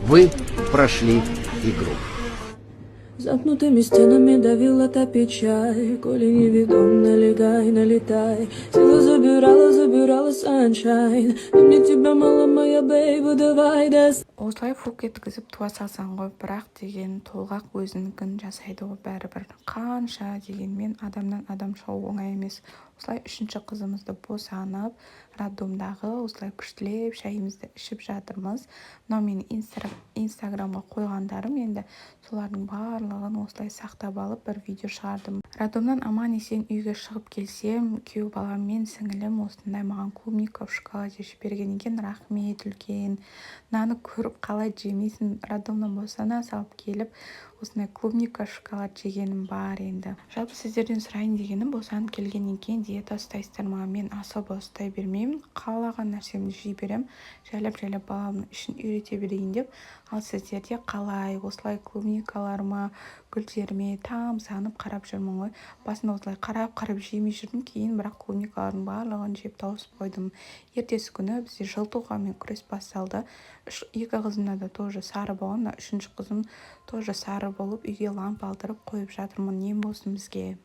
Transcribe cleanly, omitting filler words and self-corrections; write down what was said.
Вы прошли игру. Замкнутыми стенами давила та печаль, коли неведом, налегай, налетай. Сила забирала sunshine. Но мне тебя мало, моя бейба, давай Осылай фук еткізіп туа салсаң ғой, бірақ деген толғақ өзінікін жасайды ғой бәрібір. Қанша дегенмен адамнан адам шығу оңай емес. Осылай үшінші қызымызды босанып, роддомдағы осылай күштілеп шайымызды ішіп жатырмыз. Мынау менің инстаграмға қойғандарым, енді солардың барлығын осылай сақтап алып бір видео шығардым. Роддомнан аман есен үйге шығып келсем, күйеу балам мен сіңілім осындай маған клубника в шоколаде жіберген екен. Рахмет үлкен. Мынаны көріп қалай жемейсің, роддомнан босана салып келіп осындай клубника шоколад жегенім бар. Енді жалпы сіздерден сұрайын дегенім, босанып келгеннен кейін диета ұстайсыздар ма? Мен особо ұстай бермеймін, қалаған нәрсемді жей берем, жайлап баламның ішін үйрете берейін деп. Ал сіздерде қалай? Осылай клубникалар ма, гүлдер ме, тамсанып қарап жүрмін ғой. Басында осылай қарап жемей жүрдім, кейін бірақ клубникалардың барлығын жеп тауысып қойдым. Ертесі күні бізде жылытуғамен күрес басталды. Екі қызымда да тоже сары болған, үшінші қызым тоже сары болып үйге ламп алдырып қойып жатырмын. Не болсын бізге?